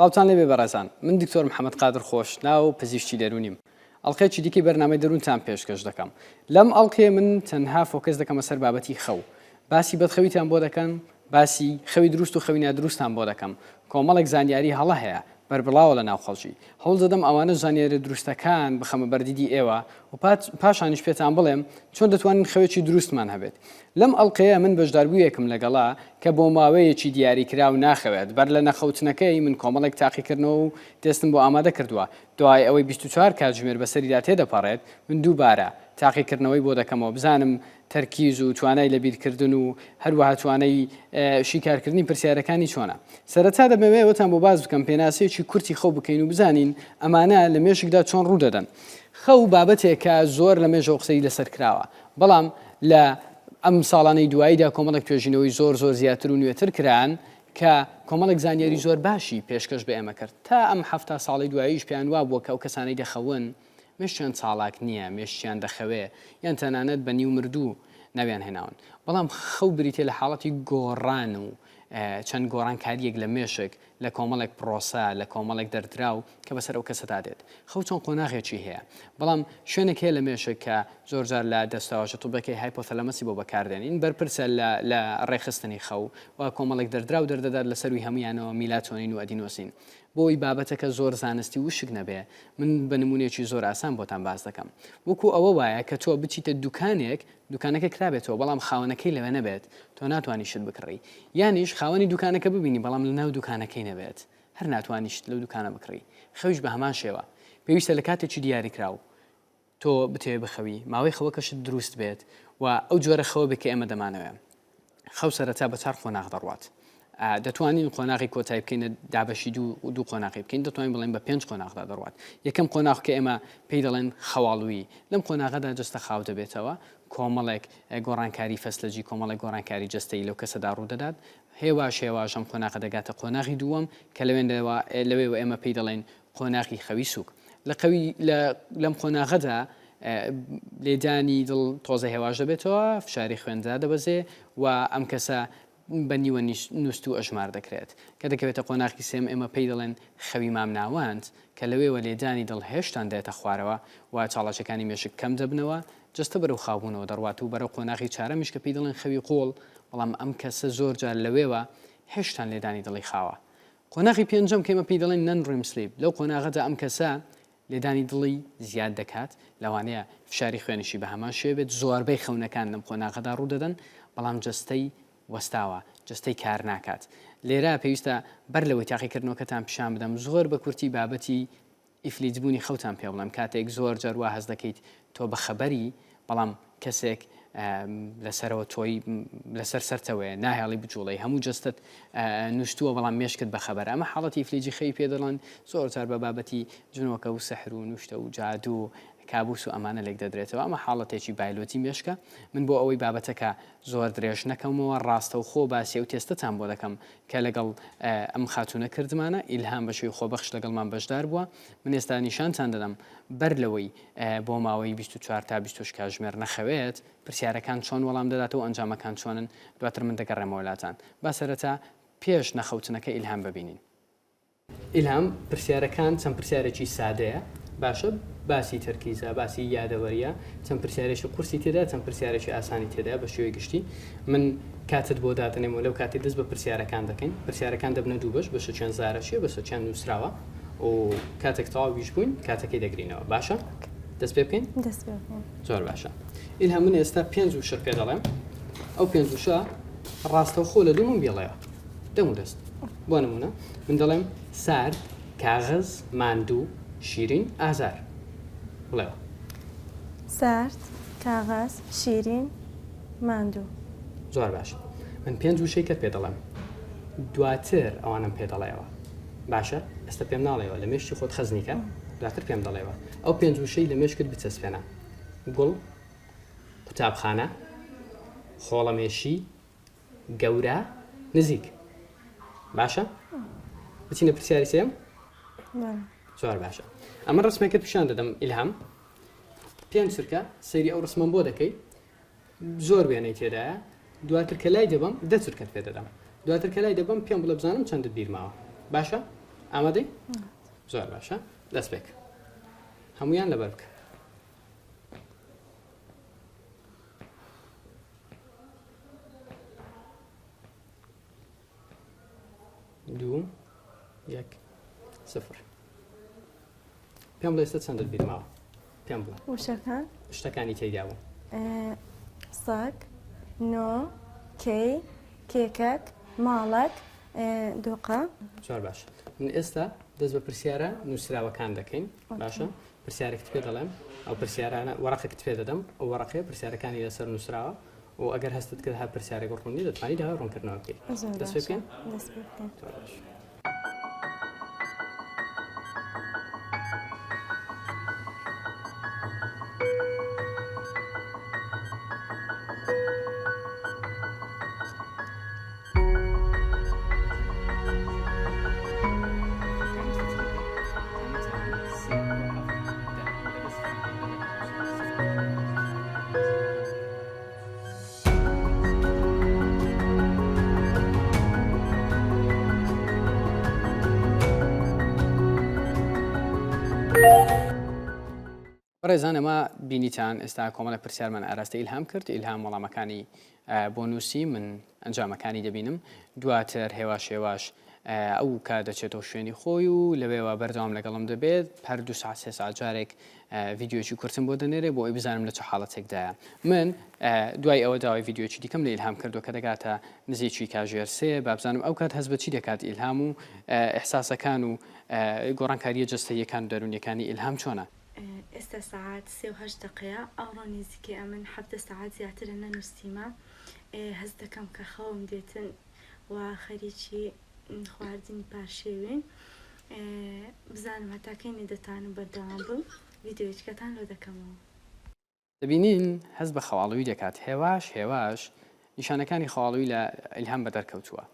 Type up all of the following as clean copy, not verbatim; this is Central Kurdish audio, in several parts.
سڵاوتان لێبێ بەڕێزان، من دکتۆر محەممەد قادر خۆشنا و پزیشکی دەرونیم. ئەڵلقەیەکی دیکەی بەرنامەی دەروونتان پێشکەش دەکەم. لەم ئەڵلقەیە من تەنها فۆکەس دەکەمە سەر بابەتی خەو. باسی بەدخەویتان بۆ دەکەم، باسی خەوی دروست و خەوی نادروستان بۆ دەکەم. کۆمەڵێک زانیاری هەڵە هەیە بەربڵاوە لە ناو خەڵکی. هەوڵ دەدەم ئەوانە زانیاری دروستەکان بخەمە بەردیدی ئێوە و پاشانیش پێتان بڵێم چۆن دەتوانین خەوێکی دروستمان هەبێت. لەم ئەڵلقەیە من بەشداربوویەکم لەگەڵا کە بۆ ماوەیەکی دیاریکراو ناخەوێت بەر لە نەخەوتنەکەی من کۆمەڵێک تاقیکردنەوە و تێستم بۆ ئامادە کردووە. دوای ئەوەی 24 کاتژمێر بەسەریدا تێدەپەڕێت من دووبارە تاقیکردنەوەی بۆ دەکەمەوە بزانم تەرکیز و توانای لەبیرکردن و هەروەها توانای شیکارکردنی پرسیارەکانی چۆنە. سەرەتا دەبێتەوەتان بۆ باز بکەم پێناسەیەکی کورتی خەو بکەین و بزانین ئەمانە لە مێشکدا چۆن ڕوو دەدەن. خەو بابەتێکە زۆر لە مێژە قسەی لەسەر کراوە، بەڵام لە ئەم ساڵانەی دواییدا کۆمەڵێک توێژینەوەی زۆر زیاتر و نوێتر کران کە کۆمەڵێک زانیاری زۆر باشی پێشکەش بە ئێمە کرد. تا ئەم هەفتە ساڵی دواییش پێیان وا بووە کە ئەو کەسانەی دەخەون مێشتیان چاڵاک نییە، مێشتیان دەخەوێ یان تەنانەت بە نیو مردوو ناویان هێناون. بەڵام خەو بریتێ لە حاڵەتی گۆڕان و چەند گۆڕانکاریەک لە مێشک لە کۆمەڵێک پرۆسە لە کۆمەڵێک دەردراو کە بەسەر ئەو کەسەدا دێت. خەو چۆن قۆناغێکی هەیە، بەڵام شوێنێک هەیە لە مێشک کە زۆرجار لە دەستاوەژە تووبەکەی هایپۆتەلەمەسی بۆ بەکاردێنین بەرپرسە لە ڕێخستنی خەو و کۆمەڵێک دەردراو دەردەدات لەسەروی هەمویانەوە میلاتۆنین و ئەدینۆسین. بۆی بابەتەکە زۆر زانستی وشک نەبێ من بە نمونێکی زۆر ئاسان بۆتان باز دەکەم. وەکو ئەوە وایە کە تۆ بچیتە دوکانەکە کرابێتەوە بەڵام خاوەنەکەی لەوێ نەبێت تۆ ناتوانانی شت بکڕی، یانیش خاوەنی دوکانەکە ببینی بەڵام لە ناو دوکانەکەی نەبێت هەر ناتوانیشت لەو دوکانە بکڕی. خەویش بە هەمان شێوە پێویستە لە کاتێکی دیاری کراو تۆ بتێ بخەوی ماوەی خەوەکەشت دروست بێت و ئەو جۆرە خەوە بکە ئێمە دەمانەوێ. خەو سەرەتا بە چار قۆناغ دەڕوات. دەتوانین قۆناغی کۆتایی بکەینە دابەشی دوو قۆناغی بکەین، دەتوانین بڵێن بە 5 قۆناغدا دەڕوات. یەکەم قۆناغ کە ئێمە پێی دەڵێن خەواڵووی، لەم قۆناغەدا جستە خاو دەبێتەوە، کۆمەڵێک گۆڕانکاری فەسلەجی کۆمەڵێک گۆڕانکاری جستەی لەو کەسەدا ڕوو دەدات. هێواش ئەم قۆناغە دەگاتە قۆناغی دووەم کە لەوێ ئێمە پێی دەڵێن قۆناغی خەوی سووک. لەم قۆناغەدا لێدانی دڵ تۆزە هێواش دەبێتەوە، فشاری خوێندا دەبەزێ و ئەم کەسە بە نیوە نووست و ئەژمار دەکرێت کە دەکەوێتە قۆناغی سێم ئێمە پێی دەڵێن خەوی مامناوانت کە لەوێوە لێدانی دڵ هێشتان دێتە خوارەوە و چاڵەشەکانی مێشک کەم دەبنەوە جستە بەرەو خاوبوونەوە دەڕوات و بەرەو قۆناغی چارەمیش کە پێی دەڵێن خەوی قۆڵ، بەڵام ئەم کەسە زۆر جار لەوێوە هێشتان لێدانی دڵی خاوە. قۆناغی پێنجەم کە ئێمە پێی دەڵێن نەن ڕیم سلیپ، لەو قۆناغەدا ئەم کەسە لێدانی دڵی زیاد دەکات، لەوانەیە فشاری خوێنشی بە هەمان شێوە بێت. زۆربەی خەونەکان لەم قۆناغەدا ڕوو دەدەن بەڵام جستەی وەستاوە، جستەی کار ناکات. لێرە پێویستە بەر لەوەی تاقیکردنەوەکەتان پیشان بدەم زۆر بە کورتی بابەتی ئیفلیجبوونی خەوتان پێ بڵێم. کاتێک زۆر جەروا هەز دەکەیت تۆ بە خەبەری بەڵام کەسێک لەسەرەوە تۆی لەسەر سەرتەوەیە ناهێڵی بجوڵی هەموو جستت نوشتووە بەڵام مێشکت بە خەبەر. ئەمە حاڵەتی ئیفلیجی خەوی پێ دەڵێن زۆر جار بە بابەتی جنۆکە و سەحر و نوشتە و جادو کابوس و ئەمانە لێک دەدرێتەوە. ئەمە حاڵەتێکی بایلۆتی مێشکە. من بۆ ئەوەی بابەتەکە زۆر درێژ نەکەمەوە ڕاستە و خۆ باسی و تێستتان بۆ دەکەم کە لەگەڵ ئەم خاتونە کردمانە ئیلهام بەشوی خۆبەخش لەگەڵمان بەشدار بووە. من ئێستا نیشانتان دەدەم بەر لەوەی بۆ ماوەی 24 تا 20 کاتژمێر نەخەوێت پرسیارەکان چۆن وەڵام دەداتەوە ئەنجامەکان چۆنن، دواتر من دەگەڕێمەوە لاتان. با سەرەتا پێش نەخەوتنەکە ئیلهام ببینین. ئیلهام پرسیارەکان چەند پرسیارێکی سادەیە، باشە باسی تەرکیزە، باسی یادەوەریە، چەند پرسیارێکی قورسی تێدا، چەند پرسیارێکی ئاسانی تێدا بە شێوەی گشتی. من کاتت بۆ دادنێمەوە لەو کاتی دەست بە پرسیارەکان دەکەین. پرسیارەکان دەبنە دوو بەش، بەشە چەند زارەشیە، بەشە چەند نووسراوە و کاتێک تەواویش بووین کاتەکەی دەگرینەوە. باشە دەست پێ بکەین؟ دەست پێ بکەین. زۆر باشە. ئیلهام من ئێستا 5 وشە پێ دەڵێم، ئەو 5 وشە ڕاستەوخۆ لە دوومم بێڵەوە دەم و دەست. بۆ نمونە من دەڵێم سارد، کاغز، ماندوو، شیرین، ئازار. بڵێوە. سارد، کاغز، شیرین، ماندوو. زۆر باشە. من 5 وشەیکە پێ دەڵێم دواتر ئەوانم پێ دەڵێەوە. باشە ئێستا پێم ناڵێەوە لە مێشتی خۆت خەزنیکە دواتر پێم دەڵێەوە ئەو 5 وشەی لە مێشکت بچەسپێنە: گوڵ، قوتابخانە، خۆڵەمێشی، گەورە، نزیک. باشە؟ بچینە پرسیاری سێم؟ زۆر باشە. ئەمە ڕسمێکت پیشان دەدەم ئیلهام. 5 سرکە سەیری ئەو ڕسمم بۆ دەکەی، زۆر وێنەی تێدایە. دواتر کە لای دەبم 10 سرکەت پێ دەدەم. دواتر کە لای دەبم پێم بڵێ بزانم چەندت بیرماوە. باشە؟ ئامادەی؟ زۆر باشە دەست پێک هەمویان لەبەر بکە دوو یەک سفر پێم بڵێ ئێستا چەندت بیر ماوە پێم بڵێ وشەکان شتەکانی تێیدا بوون سەگ نۆ کەی کێکەک ماڵک دۆقە زۆر باش من ئێستا دەست بە پرسیارە نووسراوەکان دەکەین باشە پرسیارێکت پێ دەڵێم ئەو پرسیارانە وەرەقێکت پێ دەدەم ئەو وەرەقەیە پرسیارەکانی لەسەر نووسراوە و ئەگەر هەستت کرد هەر پرسیارێک ڕوونی دەتوانانی داوا ڕوونکردنەوە بکەیت دەست پێ بکەین زۆر باش ڕێزان ئەمە بینیتان ئێستا کۆمەڵە پرسیارمان ئاراستی ئیلهام کرد ئیلهام وەڵامەکانی بۆ نووسی من ئەنجامەکانی دەبینم دواتر هێواش هێواش ئەو کا دەچێتەوە شوێنی خۆی و لەوێەوە بەردەوام لەگەڵم دەبێت هەر 2 ساعت 3 ساعت جارێک ڤیددیۆکی کورتم بۆ دەنێرێ بۆ ئەی بزانم لە چه حاڵەتێکدایە من دوای ئەوە داوای ڤیددیۆکی دیکەم لە ئیلهام کردو کە دەگاتە نزیکی کاژێر سێ با بزانم ئەو کات هەست بە چی دەکات ئیلهام و ئەحساسەکان و گۆڕانکاریە جستەیەکان دەرونیەکانی ئیلهام چۆنە ئێستا ساعات 38 دقەیە ئەوڕۆ نزیکەی ئەمن 7 ساعات زیاترە نەنووسیمە هەست دەکەم کە خەوم دێتن و خەریکی خواردنی پاشێوین بزانم هەتاکەینی دەتانم بەردەوام بم ڤیددیۆچکەتان لۆ دەکەمەوە دەبینین هەست بە خەواڵوی دەکات هێواش هێواش نیشانەکانی خەواڵوی لە ئیلهام بەدەرکەوتووە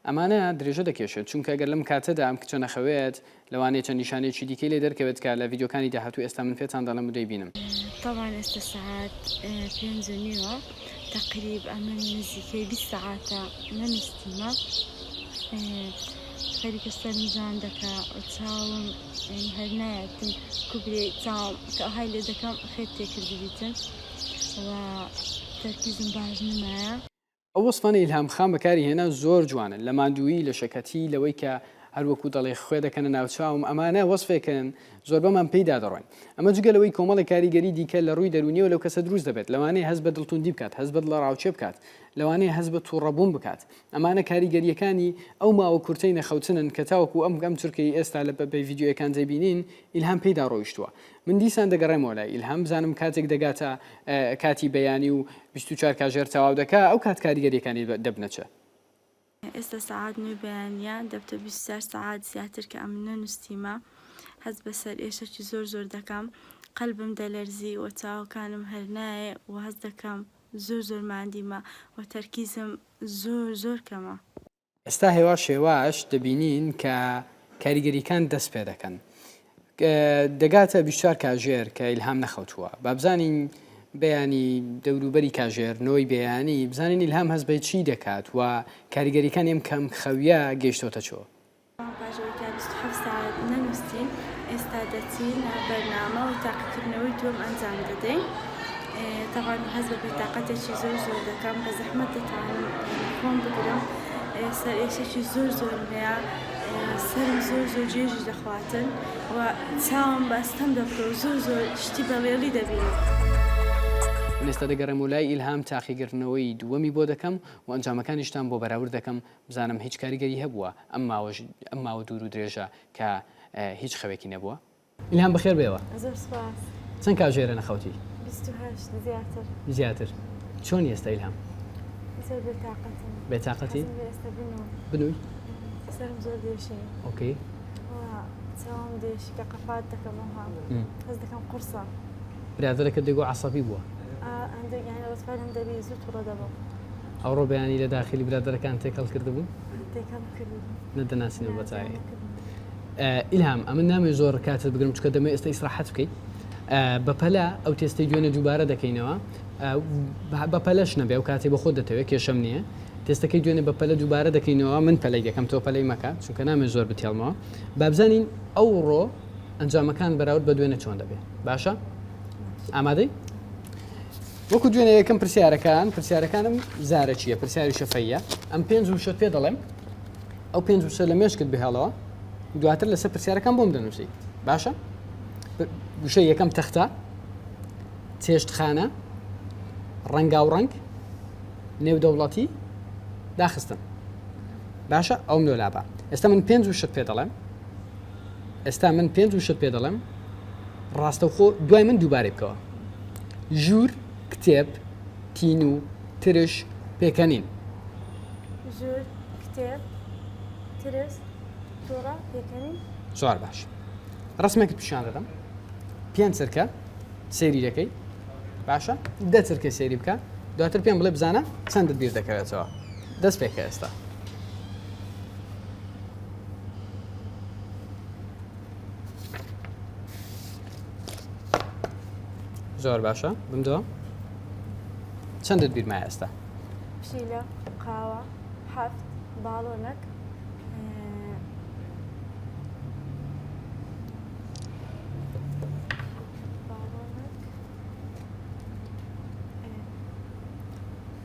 ئەمانە درێژە دەکێشێت چونکە ئەگەر لەم کاتەدا ئەم کچە نەخەوێت لەوانەیە چەند نیشانێکی دیکەی لێ دەرکەوێت کە لە ڤیددیۆکانی داهاتوو ئێستا من پێتان دەڵێم و دەیبینم طبعا ئێستا ساعات 5:30 تقریب ئەمن نزیکەی 20 ساعاتە نەنووسیمە خەریکە سەرنجان دەکا چاوم هەر نایەتن کوبرێ چاوم کە ئەهای لێ دەکەم خێت تێکردی بیتن و تەرکیزم باش نمایە ئەو وەسفانە ئیلهام خان بەکاری هێنا زۆر جوانن لە ماندووی لە شەکەتی لەوەی کە هەروەکو دەڵێ خوێ دەکەنە ناوچاوم ئەمانە وەسفێکن زۆر بەمان پێیدا دەڕۆین ئەمە جگەلەوەی کۆمەڵی کاریگەری دیکە لە ڕووی دەرونیەوە لەو کەسە دروست دەبێت لەوانەیە هەست بە دڵتوندی بکات هەست بە لە ڕاوچێ بکات لەوانەیە هەست بە تووڕەبوون بکات ئەمانە کاریگەریەکانی ئەو ماوە کورتەی نەخەوتنن کە تاوەکو ئەم چرکی ئێستا لە بە ڤیددیۆیەکان دەبینین ئیلهام پێیدا ڕۆیشتووە من دیسان دەگەڕێمەوە لای ئیلهام بزانم کاتێک دەگاتە کاتی بەیانی و 24 کاژێر تەواو دەکا ئەو کات کاریگەریەکانی دەبنەچە ئێستا ساعات نوێ بەیانە دەبتە 24 ساعات زیاتر کە ئەم نەنووسیمە هەست بەسەر ئێشەکی زۆر دەکەم قەلبم دەلەرزی و چاوەکانم هەر نایە و هەست دەکەم زۆر ماندیمە و تەرکیزم زۆر کەمە ئێستا هێواش هێواش دەبینین کە کاریگەریەکان دەست پێ دەکەن دەگاتە 24 کاژێر کە ئیلهام نەخەوتووە با بزانین بەیانی دەوروبەری کاژێر نۆی بەیانی بزانین ئیلهام هەست بە چی دەکات و کاریگەریەکان ئێم کەم خەویە گەیشتۆتە چۆ پاژەوەی 27 ساعت نەنووسین ئێستا دەچین بەرنامە و تاقیکردنەوەی دووەم ئەنجام دەدەین تەواان هەست بە بێتاقەتێکی زۆر دەکەم بە زەحمەت دەتوانم خۆم بگرم سەر ئێشێکی زۆر هەیە سەرم زۆر جێژی دەخواتن و چاوم بەستەم دەبکە و زۆر شتی بەڵێڵی دەبینم ئێستا دەگەڕێم و لای ئیلهام تاقیگرتنەوەی دووەمی بۆ دەکەم و ئەنجامەکانیشتان بۆ بەراورد دەکەم بزانم هیچ کاریگەری هەبووە ئەم ماوە دوور و درێژە کە هیچ خەوێکی نەبووە ئیلهام بەخێر بێەوە زۆر سپاس چەند کاژێرە نەخەوتی 28 زیاتر چۆن ئێستا ئیلهام زۆر بێتاقەتم بێتاقەتی ئێستا بنووی سەرم زۆر دێشێ ئۆکەی چاوم دێشی کە قەفات دەکەمەوە هەست دەکەم قورسە برادرەکە دەگۆ عەسەبی بووە ڕستفادم دەبی زوو تووڕە دەبم ئەوڕۆ بەیانی لە داخلی برادرەکان تێکەڵ کردبوون تێکەڵ کردم نەدەناسینەوە بەچای ئیلهام ئەمە نامێ زۆر کاتت بگرم چکە دەمە ئێستا ئیسراحەت بکەیت بەپەلا ئەو تێستەی دوێنە دووبارە دەکەینەوە بەپەلەش نەبێ و کاتێ بە خۆت دەتەوێت کێشەم نییە تێستەکەی دوێنێ بە پەلە دووبارە دەکەینەوە من پەلەی دەکەم تۆ پەلەی مەکە چونکە نامێ زۆر بتێڵمەوە بابزانین ئەوڕۆ ئەنجامەکان بەراورد بە دوێنێ چۆن دەبێت باشە؟ ئامادەی؟ وەکو دوێنێ یەکەم پرسیارەکانم زارە چییە؟ پرسیاری شەفەیە ئەم پێنج وشت پێ دەڵێم ئەو پێنج وشە لە مێشکت بهێڵەوە دواتر لەسەر پرسیارەکان بۆم دەنووسی باشە؟ وشە یەکەم تەختە چێشتخانە ڕەنگاوڕەنگ نێودەوڵەتی داخستن باشە ئەوم لۆلابە ئێستا من پێنج وشت پێ دەڵێم ئێستا من پێنج وشت پێ دەڵێم ڕاستەوخۆ دوای من دووبارێ بکەوە ژوور کتێب تین و ترش پێکەنین ژوور کتێب ترس تووڕە پێکەنین زۆر باش ڕسمێکت پیشان دەدەم پێنج چرکە سەیری دەکەی باشە دە چرکە سەیری بکە دواتر پێم بڵێ بزانە چەندت بیر دەکەوێتەوە دەست پێکە ئێستا زۆر باشە بمدەوە چەندت بیرمایە ئێستا پشیلە قاوە حەفت باڵۆنەک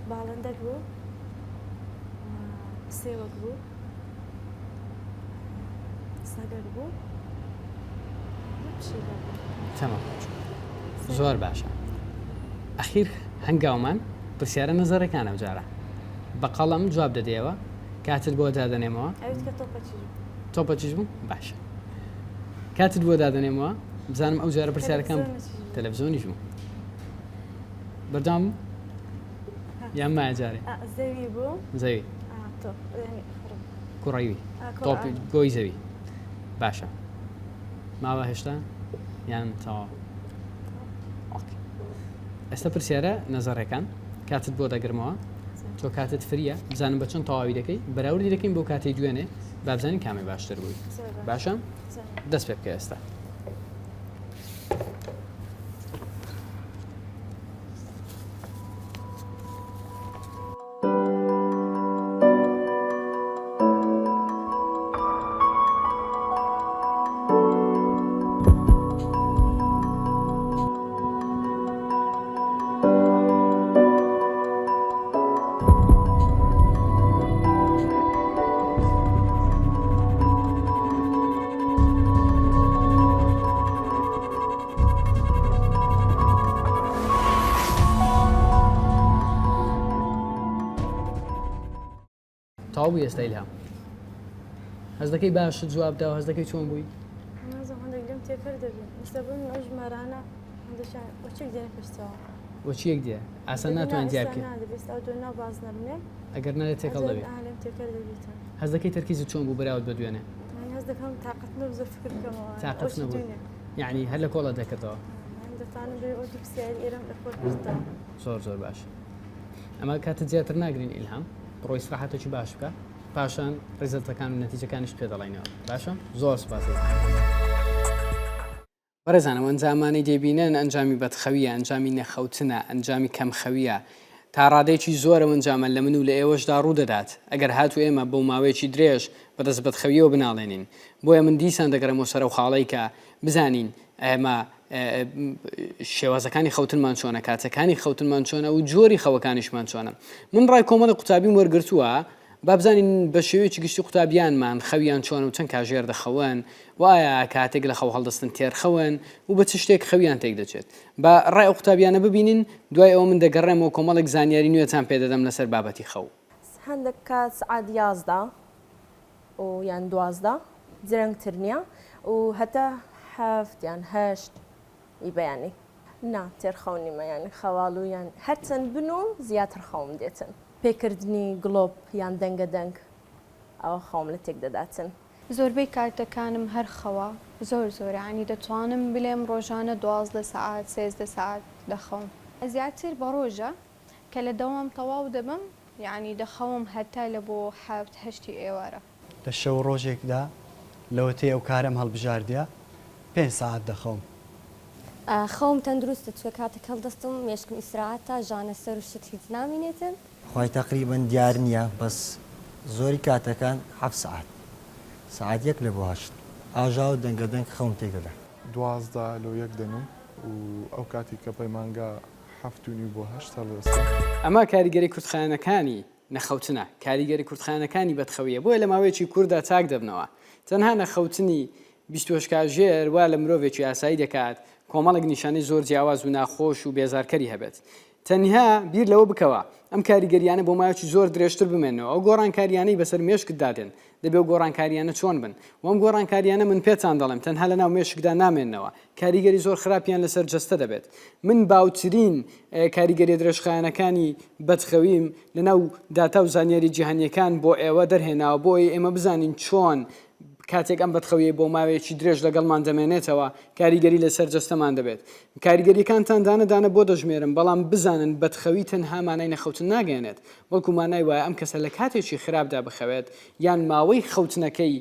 باڵندەک بوو سێوەک بوو سەگەک بوو پشیلە بوو تەمام زۆر باشە ئەخیر هەنگاومان پرسیارە نەزەرەکانە بجارە بە قەڵەم جواب دەدەیەوە کاتت بۆ دادەنێمەوە ئەویت کە تۆپە چی تۆپە چیش بوو باشە کاتت بۆ دادەنێمەوە بزانم ئەو جارە پرسیارەکان تەلەڤیزۆنیش بوو بەردام یان مایە جارێ زەوی بوو زەوی تۆ کوڕەوی تۆپی گۆی زەوی باشە ماوە هێشتا یان تەواو ئێستا پرسیارە نەزەڕەکان کاتت بۆ دەگرمەوە تۆ کاتت فریە بزانم بە چەند تەواوی دەکەی بەراوردی دەکەین بۆ کاتی دوێنێ با بزانین کامی باشتر بووی باشە دەست پێ بکە ئێستا تەواو بووی ئێستا ئیلهام هەز دەکەی باشت جواب دا و هەز دەکەی چۆن بووی نازم هەندێک لێم تێکەر دەبێت مستە بن ئەو ژمارانە هەندێکیان وەچێک دێنە پێشتەوە بۆچی یەک دیە ئاسان ناتوان دیار بکەیت نادەبێت ئەو دوێ ناو باز نەبنێ ئەگەر نالێت تێکەڵ دەبێت لێم تێکەر دەبێتە هەز دەکەی تەرکیزت چۆن بوو بەراورد بە دوێنێ هەز دەکەم تااقەت نەبوو زۆر فکر بکەمەوە تااقەت نەبوو یعنی هەر لە کۆڵە دەکردەوە دەتوانم بێ ئەو دوو پرسیاری ئێرەم لەخۆ پرسیتەوە زۆر زۆر باش ئەمە کاتت زیاتر ناگرین ئیلهام ڕۆی ئیستراحەتێکی باش بکە پاشان ڕێزەتەکان و نەتیجەکانیش پێ دەڵێنەوە باشە زۆر سوپاس بەڕێزانم ئەنجامانی دەبینن ئەنجامی بەدخەویە ئەنجامی نەخەوتنە ئەنجامی کەمخەویە تا ڕادێکی زۆرە ئەنجامە لە من و لە ئێوەشدا ڕوو دەدات ئەگەر هاتو ئێمە بەو ماوەیەکی درێژ بەدەست بەدخەویەوە بناڵێنین بۆیە من دیسان دەگەڕێمەوە سەر و خاڵەی کە بزانین ئێمە شێوازەکانی خەوتنمان چۆنە کاتەکانی خەوتنمان چۆنە و جۆری خەوەکانیشمان چۆنە من ڕای کۆمەڵی قوتابیم وەرگرتووە با بزانین بە شێوەیەکی گشتی قوتابیانمان خەویان چۆن و چەند کاژێر دەخەون وایە کاتێک لە خەو هەڵدەستن تێرخەون و بە چ شتێک خەویان تێک دەچێت بە ڕای ئەو قوتابیانە ببینین دوای ئەوە من دەگەڕێمەوە کۆمەڵێک زانیاری نوێتان پێدەدەم لەسەر بابەتی خەو هەندێک کات سعات 11 و یان 12 جرەنگتر نییە و هەتا هەفت یان هەشت بەیانی نا تێرخەونیمە یانی خەواڵ و یان هەرچەند بن و زیاتر خەوم دێتن پێکردنی گڵۆپ یان دەنگە دەنگ ئەوە خەوم لە تێک دەداتن زۆربەی کارتەکانم هەر خەوە زۆر ینی دەتوانم بلێم ڕۆژانە 12 سعات 13 سعات دەخەوم زیاتر بە ڕۆژە کە لە دەوام تەواو دەبم یعنی دەخەوم هەتا لە بۆ هەفت هەشتی ئێوارە لە شەو ڕۆژێکدا لەوەتەی ئەو کارم هەڵبژاردیە 5 سعات دەخەوم خەوم تەندروستە چوە کاتێک هەڵدەستم مێشکم ئیسراحەتە ژانە سەر و شت هیچ نامینێتن خۆی تقریبان دیار نییە بەس زۆری کاتەکان 7 ساعت ساعت یەک لە بۆ هەشت ئاژا و دەنگەدەنگ خەون تێگەدا 12 لۆ یەک دەنوم و ئەو کاتی کە پەیمانگا 7 بۆ 8 هەڵوەستا ئەمە کاریگەری کورتخانەکانی نەخەوتنە کاریگەری کورتخانەکانی بەدخەویە بۆیە لە ماوەیەکی کووردا چاک دەبنەوە تەنها نەخەوتنی 20 کاژێر وا لە مرۆڤێکی ئاسایی دەکات کۆمەڵێک نیشانەی زۆر جیاواز و ناخۆش و بێزارکەری هەبێت تەنها بیر لەوە بکەوە ئەم کاریگەریانە بۆ ماوەیەکی زۆر درێژتر بمێنەوە ئەو گۆڕانکاریانەی بەسەر مێشکت دادێن دەبێ و گۆڕانکاریانە چۆن بن وەم گۆڕانکاریانە من پێتان دەڵێم تەنها لە ناو مێشکدا نامێنەوە کاریگەری زۆر خراپیان لەسەر جەستە دەبێت من باوترین کاریگەری درێژخایەنەکانی بەدخەویم لە ناو داتا و زانیاری جیهانیەکان بۆ ئێوە دەرهێناوە بۆی ئێمە بزانین چۆن کاتێک ئەم بەدخەویە بۆ ماوەیەکی درێژ لەگەڵمان دەمێنێتەوە کاریگەری لەسەر جەستەمان دەبێت کاریگەریەکانتان دانەدانە بۆ دەژمێرم بەڵام بزانن بەدخەوی تەنها مانای نەخەوتن ناگەێنێت بەڵکو مانای وایە ئەم کەسە لە کاتێکی خراپدا بخەوێت یان ماوەی خەوتنەکەی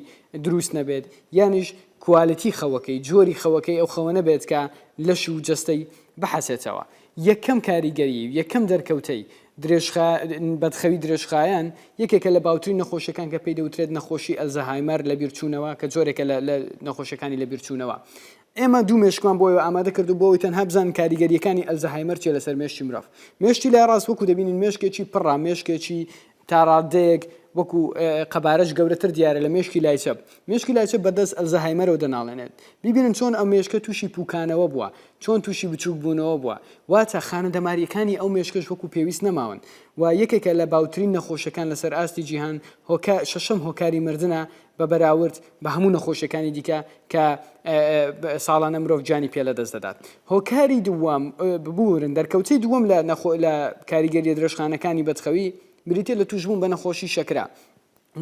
دروست نەبێت یانیش کوالیتی خەوەکەی جۆری خەوەکەی ئەو خەوە نەبێت کە لەش و جەستەی بحەسێتەوە یەکەم کاریگەری یەکەم دەرکەوتەی بەدخەوی درێژخایەن یەکێکە لە باوترین نەخۆشیەکان کە پێی دەوترێت نەخۆشی ئەلزەهایمەر لە بیرچوونەوە کە جۆرێکە لە نەخۆشیەکانی لە بیرچوونەوە ئێمە دوو مێشکمان بۆیەوە ئامادە کرد و بۆی تەنها بزان کاریگەریەکانی ئەلزەهایمەر چێ لەسەر مێشتی مرۆڤ مێشتی لای ڕاست وەکو دەبینین مێشکێکی پڕا مێشکێکی تاڕادەیەک وەکو قەبارەش گەورەتر دیارە لە مێشکی لای چەپ مێشکی لای چەپ بەدەست ئەلزەهایمەرەوە دەناڵێنێت ببینن چۆن ئەو مێشکە تووشی پوکانەوە بووە چۆن تووشی بچووک بوونەوە بووە واتە خانەدەماریەکانی ئەو مێشکەش وەکو پێویست نەماون و یەکێکە لە باوترین نەخۆشەکان لەسەر ئاستی جیهان شەشەم هۆکاری مردنە بە بەراورد بە هەموو نەخۆشیەکانی دیکە کە ساڵانە مرۆڤ جانی پێ لە دەست دەدات هۆکاری دووەم ببورن دەرکەوتەی دووەم لە کاریگەریە درێژخانەکانی بەدخەوی بریتێ لە توشبوون بە نەخۆشی شەکرا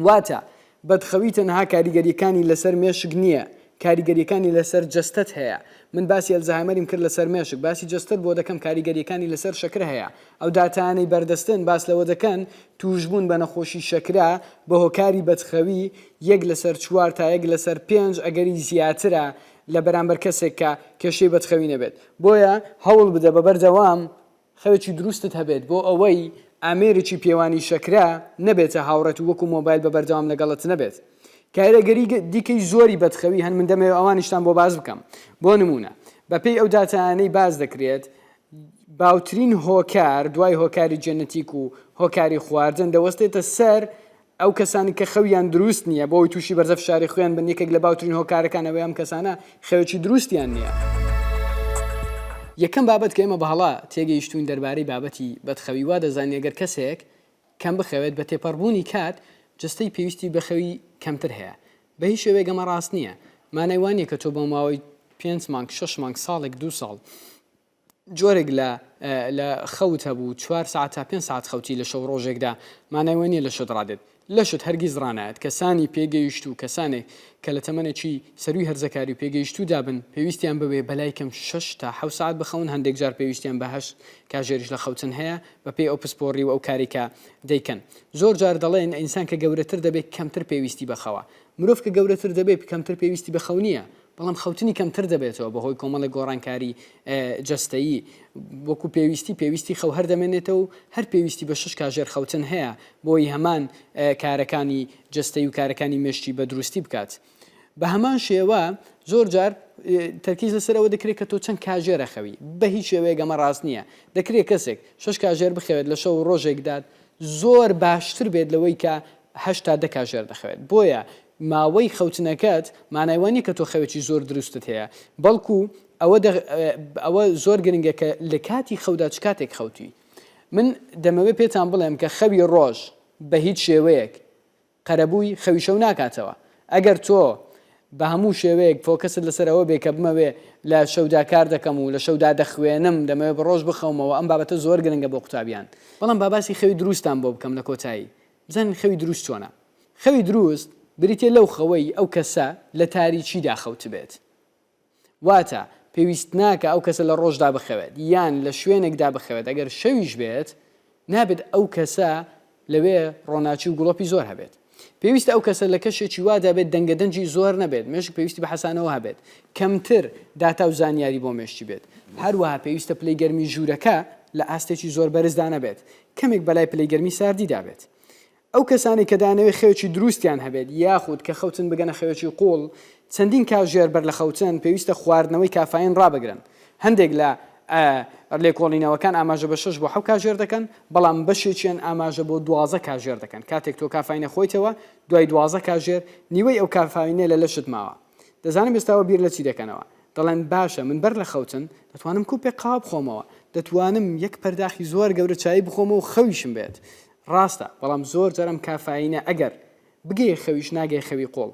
واتە بەدخەوی تەنها کاریگەریەکانی لەسەر مێشک نییە کاریگەریەکانی لەسەر جەستت هەیە من باسی ئەلزەهایمەریم کرد لەسەر مێشک باسی جەستت بۆ دەکەم کاریگەریەکانی لەسەر شەکر هەیە ئەو داتانەی بەردەستن باس لەوە دەکەن توشبوون بە نەخۆشی شەکرا بە هۆکاری بەدخەوی 1 لەسەر 4 تا 1 لەسەر 5 ئەگەری زیاترە لە بەرامبەر کەسێک کە کێشەی بەدخەوی نەبێت بۆیە هەوڵ بدە بە بەردەوام خەوێکی دروستت هەبێت بۆ ئەوەی ئامێرێکی پێوانی شەکرا نەبێتە هاوڕێت و وەکو مۆبایل بە بەردەوام لەگەڵت نەبێت کاریگەری دیکەی زۆری بەدخەوی هەن من دەمەوێت ئەوانیشتان بۆ باز بکەم بۆ نمونە بەپێی ئەو داتانەی باز دەکرێت باوترین هۆکار دوای هۆکاری جەنەتیک و هۆکاری خواردن دەوەستێتە سەر ئەو کەسانی کە خەویان دروست نییە بۆی تووشی بەرزە فشاری خۆیان بن یەکێک لە باوترین هۆکارەکانەوەی ئەم کەسانە خەوێکی دروستیان نییە یەکەم بابەت کە ئێمە بەهەڵا تێگەیشتوین دەربارەی بابەتی بەدخەوی وا دەزانین ئەگەر کەسێک کەم بخەوێت بە تێپەڕبوونی کات جستەی پێویستی بەخەوی کەمتر هەیە بە هیچ شێوەیە گەمە ڕاست نییە مانای وانە کە تۆ بە ماوەی 5 مانگ 6 مانگ ساڵێک 2 ساڵ جۆرێک لە خەوت هەبوو 4 ساعت تا 5 ساعت خەوتی لە شەو ڕۆژێکدا مانای وانە لە شت ڕادێت لەشت هەرگیز ڕانایەت کەسانی پێگەیشت و کەسانێک کە لە تەمەنێکی سەروی هەرزەکاری و پێگەیشت و دابن پێویستیان ببێ بەلای کەم 6 تا 7 ساعت بخەون هەندێک جار پێویستیان بە 8 کاژێریش لە خەوتن هەیە بە پێی ئەو پسپۆڕی و ئەو کارێکە دەیکەن زۆر جار دەڵێن ئینسان کە گەورەتر دەبێت کەمتر پێویستی بەخەوە مرۆڤ کە گەورەتر دەبێت کەمتر پێویستی بەخەو نییە بەڵام خەوتنی کەمتر دەبێتەوە بەهۆی کۆمەڵی گۆڕانکاری جەستەیی وەکو پێویستی خەو هەر دەمێنێتەوە و هەر پێویستی بە 6 کاژێر خەوتن هەیە بۆی هەمان کارەکانی جەستەی و کارەکانی مێشتی بە دروستی بکات بە هەمان شێوە زۆر جار تەرکیز لەسەرەوە دەکرێت کە تۆ چەند کاژێرە خەوی بە هیچ شێوەیە گەمە ڕاست نییە دەکرێت کەسێک 6 کاژێر بخەوێت لە شەو ڕۆژێکدات زۆر باشتر بێت لەوەی کە 8 تا 10 کاژێر دەخەوێت بۆیە ماوەی خەوتنەکەت مانایوانی کە تۆ خەوێکی زۆر دروستت هەیە بەڵکو ئەوە زۆر گرنگە کە لە کاتی خەودا چ کاتێک خەوتی من دەمەوێت پێتان بڵێم کە خەوی ڕۆژ بە هیچ شێوەیەک قەرەبووی خەوی شەو ناکاتەوە ئەگەر تۆ بە هەموو شێوەیەک فۆکەست لەسەرەوە بێ کە بمەوێ لە شەودا کار دەکەم و لە شەودا دەخوێنم دەمەوێت بە ڕۆژ بخەومەوە ئەم بابەتە زۆر گرنگە بۆ قوتابیان بەڵام باباسی خەوی دروستان بۆ بکەم لە کۆتایی بزانین خەوی دروست چۆنە خەوی دروست بریتێ لەو خەوەی ئەو کەسە لە تاریچیدا خەوت بێت واتە پێویست ناکە ئەو کەسە لە ڕۆژدا بخەوێت یان لە شوێنێکدا بخەوێت ئەگەر شەویش بێت نابێت ئەو کەسە لەوێ ڕۆناچی و گوڵۆپی زۆر هەبێت پێویستە ئەو کەسە لە کەشێکی وادا بێت دەنگەدەنجی زۆر نەبێت مێشک پێویستی بە حەسانەوە هەبێت کەمتر داتا و زانیاری بۆ مێشتی بێت هەروەها پێویستە پلەی گەرمی ژوورەکە لە ئاستێکی زۆر بەرزدا نەبێت کەمێک بەلای پلەیگەرمی ساردیدا بێت ئەو کەسانی کە دانەوێت خەوێکی دروستیان هەبێت یاخود کە خەوتن بگەنە خەوێکی قوڵ چەندین کاژێر بەر لە خەوتن پێویستە خواردنەوەی کافاین ڕابگرن هەندێک لە لێکۆڵینەوەکان ئاماژە بە 6 بۆ 7 کاژێر دەکەن بەڵام بەشێکیان ئاماژە بۆ 12 کاژێر دەکەن کاتێک تۆ کافاینە خۆیتەوە دوای 12 کاژێر نیوەی ئەو کافاینە لە لەشت ماوە دەزانم ئێستاوە بیر لە چی دەکەنەوە دەڵێن باشە من بەر لە خەوتن دەتوانم کوپێک قاوا بخۆمەوە دەتوانم یەک پەرداخی زۆر گەورە چای بخۆمەوە و خەویشم بێت ڕاستە بەڵام زۆر جارم کافاینە ئەگەر بگەی خەویش ناگەی خەوی قۆڵ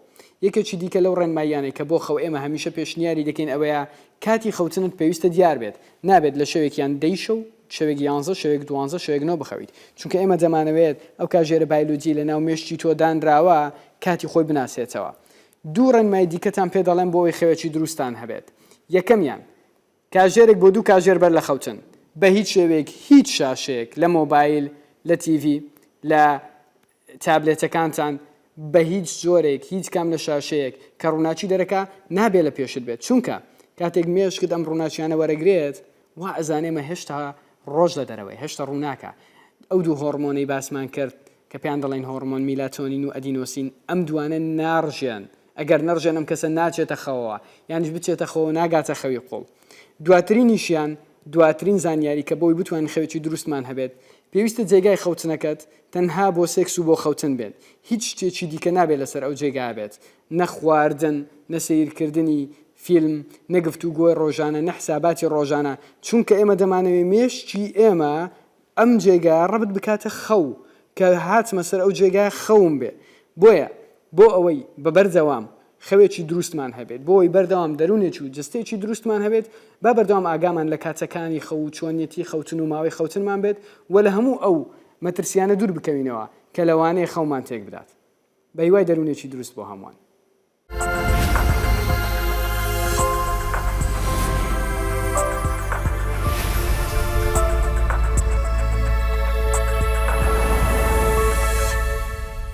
یەکێکی دیکە لەو ڕێنماییانەی کە بۆ خەو ئێمە هەمیشە پێشنیاری دەکەین ئەوەیە کاتی خەوتنت پێویستە دیار بێت نابێت لە شەوێکیان دەیشە و شەوێک 11 شەوێک 12 شەوێک 9 بخەویت چونکە ئێمە دەمانەوێت ئەو کاژێرە بایلۆجی لە ناو مێشتی تۆ دانراوە کاتی خۆی بناسێتەوە دوو ڕێنمای دیکەتان پێ دەڵێن بۆ ئەوەی خەوێکی دروستان هەبێت یەکەمیان کاژێرێک بۆ 2 کاژێر بەر لە خەوتن بە هیچ شێوەیەک هیچ شاشەیەک لە مۆبایل لە تیڤی لە تابلێتەکانتان بە هیچ زۆرێک هیچ کام لە شاشەیەک کە ڕووناچی دەرەکە نابێت لە پێشت بێت چونکە کاتێک مێشکت ئەم ڕووناچیانە وەرەگرێت وا ئەزانێمە هێشتا ڕۆژ لە دەرەوەی هێشتا ڕووناکە ئەو دوو هۆرمۆنەی باسمان کرد کە پێیان دەڵێن هۆرمۆن میلاتۆنین و ئەدینۆسین ئەم دوانە ناڕژێن ئەگەر نەڕژێن ئەم کەسە ناچێتە خەوەوە یانیش بچێتە خەوە ناگاتە خەوی قوڵ دواترینیشیان دواترین زانیاری کە بۆی بتوانین خەوێکی دروستمان هەبێت پێویستە جێگای خەوتنەکەت تەنها بۆ سێکس و بۆ خەوتن بێت هیچ شتێکی دیکە نابێت لەسەر ئەو جێگا بێت نەخواردن نەسیرکردنی فیلم نەگفتوگۆی ڕۆژانە نەحساباتی ڕۆژانە چونکە ئێمە دەمانەوێت مێشتی ئێمە ئەم جێگا ڕەبت بکاتە خەو کە هاتمە سەر ئەو جێگای خەوم بێ بۆیە بۆ ئەوەی بەبەردەوام خەوێکی دروستمان هەبێت بۆی بەردەوام دەرونێکی و جستێکی دروستمان هەبێت با بەردەوام ئاگامان لە کاتەکانی خەو و چۆنیەتی خەوتن و ماوەی خەوتنمان بێت و لە هەموو ئەو مەترسیانە دوور بکەوینەوە کە لەوانەیە خەومان تێک بدات بە هیوای دەرونێکی دروست بۆ هەمووان